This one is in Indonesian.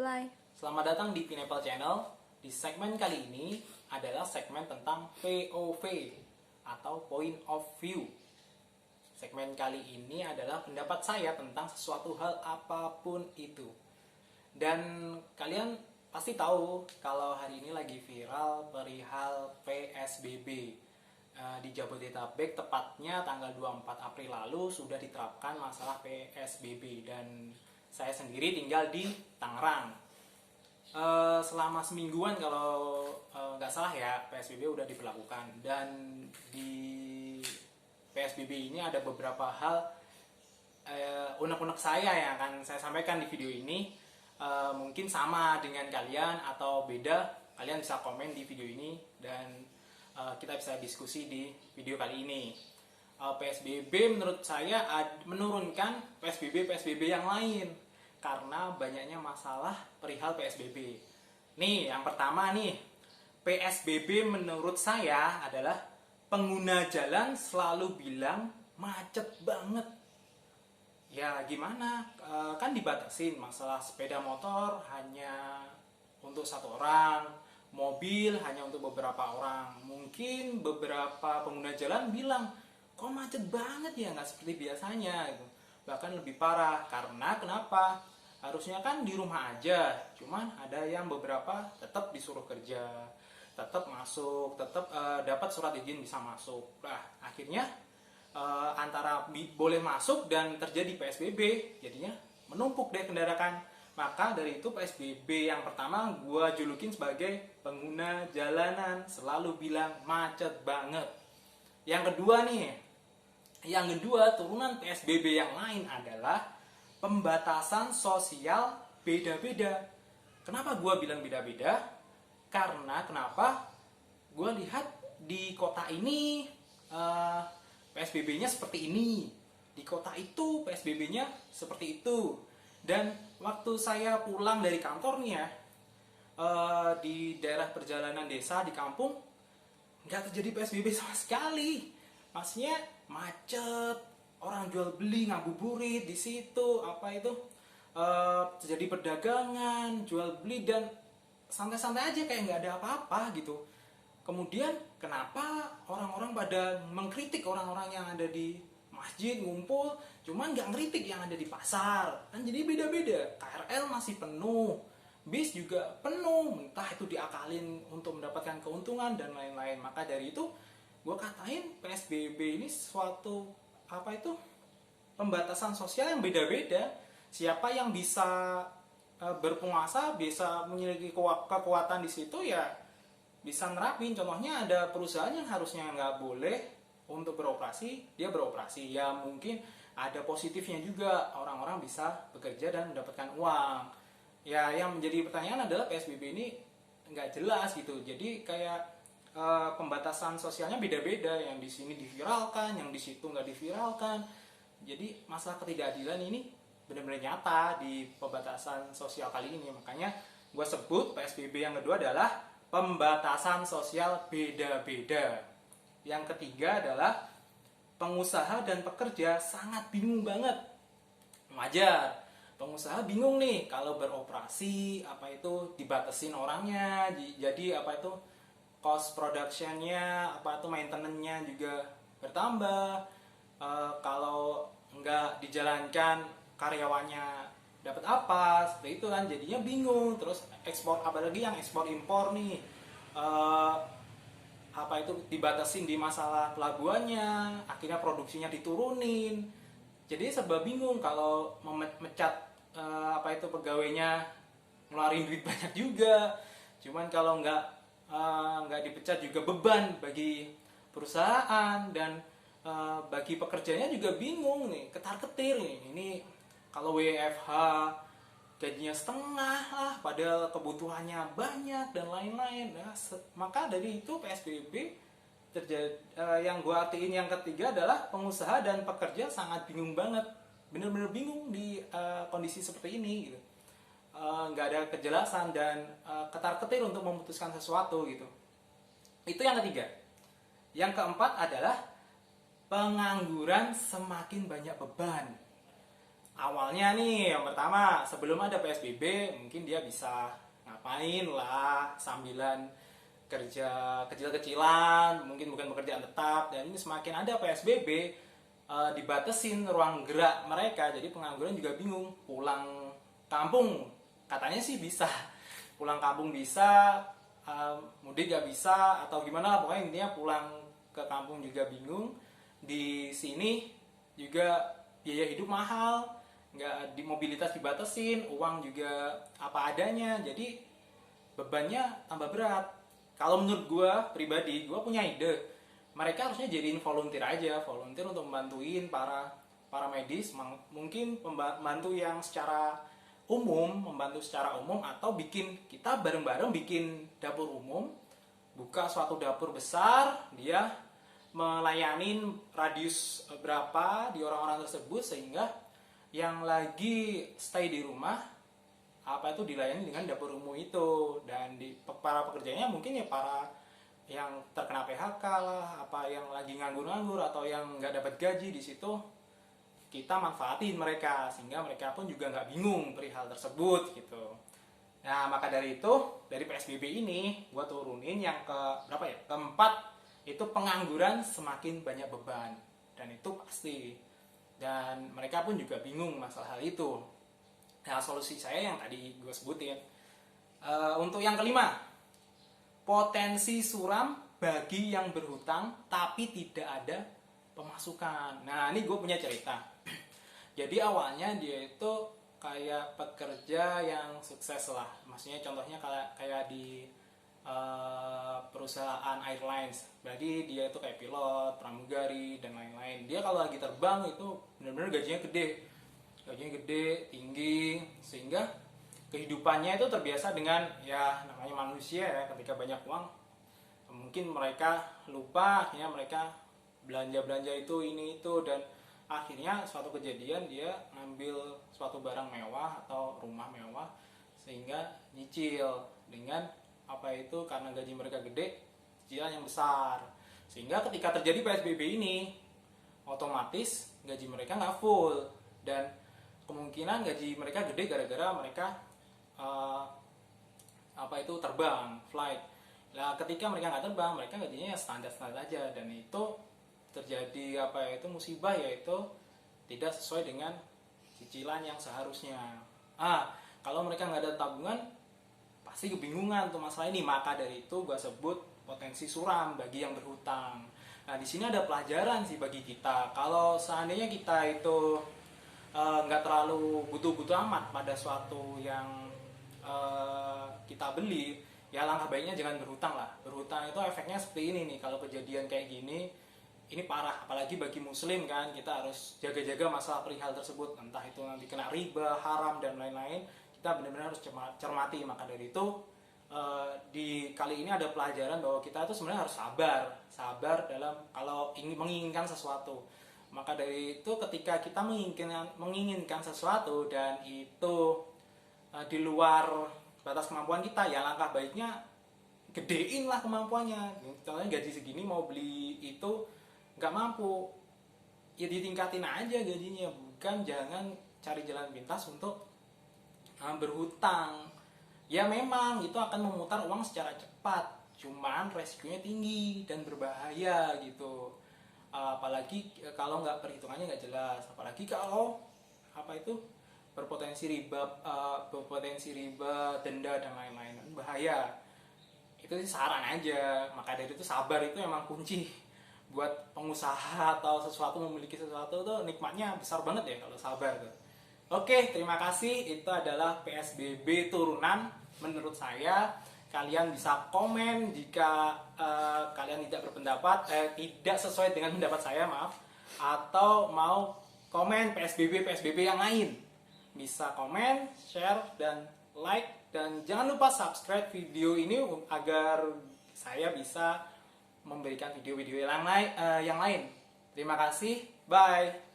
mulai. Selamat datang di Pineapple Channel. Di segmen kali ini adalah segmen tentang POV atau Point of View. Segmen kali ini adalah pendapat saya tentang sesuatu hal apapun itu. Dan kalian pasti tahu kalau hari ini lagi viral perihal PSBB. Di Jabodetabek tepatnya tanggal 24 April lalu sudah diterapkan masalah PSBB dan saya sendiri tinggal di Tangerang. Selama semingguan kalau nggak salah ya PSBB udah diberlakukan, dan di PSBB ini ada beberapa hal unek-unek saya yang akan saya sampaikan di video ini. Mungkin sama dengan kalian atau beda, kalian bisa komen di video ini dan kita bisa diskusi di video kali ini. PSBB menurut saya menurunkan PSBB yang lain karena banyaknya masalah perihal PSBB. Nih, yang pertama nih, PSBB menurut saya adalah pengguna jalan selalu bilang macet banget. Ya gimana, kan dibatasin masalah sepeda motor hanya untuk satu orang, mobil hanya untuk beberapa orang. Mungkin beberapa pengguna jalan bilang, kok macet banget ya, nggak seperti biasanya gitu. Bahkan lebih parah, karena kenapa? Harusnya kan di rumah aja, cuman ada yang beberapa tetap disuruh kerja, tetap masuk, tetap dapat surat izin bisa masuk. Nah, akhirnya antara boleh masuk dan terjadi PSBB, jadinya menumpuk deh kendaraan. Maka dari itu PSBB yang pertama gue julukin sebagai pengguna jalanan selalu bilang macet banget. Yang kedua turunan PSBB yang lain adalah pembatasan sosial beda-beda. Kenapa gue bilang beda-beda? Karena kenapa? Gue lihat di kota ini PSBB-nya seperti ini, di kota itu PSBB-nya seperti itu. Dan waktu saya pulang dari kantor nih ya, di daerah perjalanan desa di kampung nggak terjadi PSBB sama sekali. Maksudnya macet, orang jual beli ngabuburit di situ, terjadi perdagangan, jual beli dan santai-santai aja kayak nggak ada apa-apa gitu. Kemudian kenapa orang-orang pada mengkritik orang-orang yang ada di masjid ngumpul, cuman nggak ngeritik yang ada di pasar? Kan jadi beda-beda. KRL masih penuh, bis juga penuh, entah itu diakalin untuk mendapatkan keuntungan dan lain-lain. Maka dari itu gue katain PSBB ini suatu pembatasan sosial yang beda-beda. Siapa yang bisa berpenguasa, bisa memiliki kekuatan di situ ya bisa nerapin. Contohnya ada perusahaan yang harusnya nggak boleh untuk beroperasi, dia beroperasi. Ya mungkin ada positifnya juga, orang-orang bisa bekerja dan mendapatkan uang. Ya yang menjadi pertanyaan adalah PSBB ini nggak jelas gitu. Jadi kayak pembatasan sosialnya beda-beda, yang di sini diviralkan, yang di situ nggak diviralkan. Jadi masalah ketidakadilan ini benar-benar nyata di pembatasan sosial kali ini. Makanya gue sebut PSBB yang kedua adalah pembatasan sosial beda-beda. Yang ketiga adalah pengusaha dan pekerja sangat bingung banget. Wajar, pengusaha bingung nih kalau beroperasi dibatasin orangnya, jadi cost productionnya, maintenance-nya juga bertambah. Kalau nggak dijalankan karyawannya dapat apa, seperti itu kan, jadinya bingung. Terus ekspor, apalagi yang ekspor impor nih, dibatasin di masalah pelabuhannya, akhirnya produksinya diturunin. Jadi serba bingung. Kalau memecat pegawainya ngeluarin duit banyak juga. Cuman kalau nggak dipecat juga beban bagi perusahaan, dan bagi pekerjanya juga bingung nih, ketar-ketir nih. Ini kalau WFH gajinya setengah lah, padahal kebutuhannya banyak dan lain-lain. Nah, maka dari itu PSBB terjadi. Yang gue artiin yang ketiga adalah pengusaha dan pekerja sangat bingung banget, bener-bener bingung di kondisi seperti ini gitu. Nggak ada kejelasan dan ketar-ketir untuk memutuskan sesuatu gitu. Itu yang ketiga. Yang keempat adalah pengangguran semakin banyak beban. Awalnya nih, yang pertama, sebelum ada PSBB, mungkin dia bisa ngapain lah sambilan kerja kecil-kecilan, mungkin bukan pekerjaan tetap. Dan ini semakin ada PSBB, dibatasin ruang gerak mereka, jadi pengangguran juga bingung. Pulang kampung, katanya sih bisa. Pulang kampung bisa, mudik gak bisa, atau gimana lah, pokoknya intinya pulang ke kampung juga bingung. Di sini juga biaya hidup mahal, nggak di mobilitas dibatasin, uang juga apa adanya, jadi bebannya tambah berat. Kalau menurut gue pribadi, gue punya ide, mereka harusnya jadiin volunteer aja, volunteer untuk membantuin para medis, mungkin membantu yang secara umum, membantu secara umum, atau kita bareng-bareng bikin dapur umum, buka suatu dapur besar, dia melayanin radius berapa di orang-orang tersebut, sehingga yang lagi stay di rumah apa itu dilayani dengan dapur umum itu. Dan para pekerjanya mungkin ya para yang terkena PHK lah, apa yang lagi nganggur-nganggur atau yang nggak dapat gaji, di situ kita manfaatin mereka sehingga mereka pun juga nggak bingung perihal tersebut gitu. Nah, maka dari itu, dari PSBB ini gue turunin yang ke berapa ya, keempat, itu pengangguran semakin banyak beban, dan itu pasti. Dan mereka pun juga bingung masalah hal itu. Nah, solusi saya yang tadi gue sebutin. Untuk yang kelima, potensi suram bagi yang berhutang tapi tidak ada pemasukan. Nah, ini gue punya cerita. Jadi awalnya dia itu kayak pekerja yang sukses lah. Maksudnya contohnya kayak di perusahaan airlines. Berarti dia itu kayak pilot, pramugari, dan lain-lain. Dia kalau lagi terbang itu benar-benar gajinya gede, tinggi, sehingga kehidupannya itu terbiasa dengan ya namanya manusia ya, ketika banyak uang mungkin mereka lupa, akhirnya mereka belanja itu ini itu, dan akhirnya suatu kejadian dia ngambil suatu barang mewah atau rumah mewah sehingga nyicil dengan apa itu, karena gaji mereka gede, cicilan yang besar, sehingga ketika terjadi PSBB ini otomatis gaji mereka nggak full, dan kemungkinan gaji mereka gede gara-gara mereka apa itu terbang, flight. Nah, ketika mereka nggak terbang, mereka gajinya standar-standar aja, dan itu terjadi apa itu musibah, yaitu tidak sesuai dengan cicilan yang seharusnya. Kalau mereka nggak ada tabungan, pasti kebingungan tuh masalah ini. Maka dari itu gue sebut potensi suram bagi yang berhutang. Nah, di sini ada pelajaran sih bagi kita. Kalau seandainya kita itu nggak terlalu butuh-butuh amat pada suatu yang kita beli, ya langkah baiknya jangan berhutang lah. Berhutang itu efeknya seperti ini nih, kalau kejadian kayak gini, ini parah. Apalagi bagi muslim kan, kita harus jaga-jaga masalah perihal tersebut, entah itu nanti kena riba, haram, dan lain-lain. Kita benar-benar harus cermati. Maka dari itu di kali ini ada pelajaran bahwa kita itu sebenarnya harus sabar dalam kalau ingin menginginkan sesuatu. Maka dari itu ketika kita menginginkan sesuatu dan itu di luar batas kemampuan kita, ya langkah baiknya gedein lah kemampuannya. Contohnya gaji segini mau beli itu nggak mampu, ya ditingkatin aja gajinya, bukan jangan cari jalan pintas untuk berhutang. Ya memang itu akan memutar uang secara cepat, cuman resikonya tinggi dan berbahaya gitu. Apalagi kalau nggak perhitungannya nggak jelas, apalagi kalau apa itu berpotensi riba, denda, dan lain-lain, bahaya. Itu sih saran aja. Maka dari itu sabar itu emang kunci buat pengusaha atau memiliki sesuatu tuh nikmatnya besar banget ya kalau sabar tuh. Oke, terima kasih. Itu adalah PSBB turunan menurut saya. Kalian bisa komen jika kalian tidak berpendapat, tidak sesuai dengan pendapat saya, maaf, atau mau komen PSBB yang lain. Bisa komen, share, dan like, dan jangan lupa subscribe video ini agar saya bisa memberikan video-video yang lain. Terima kasih, bye.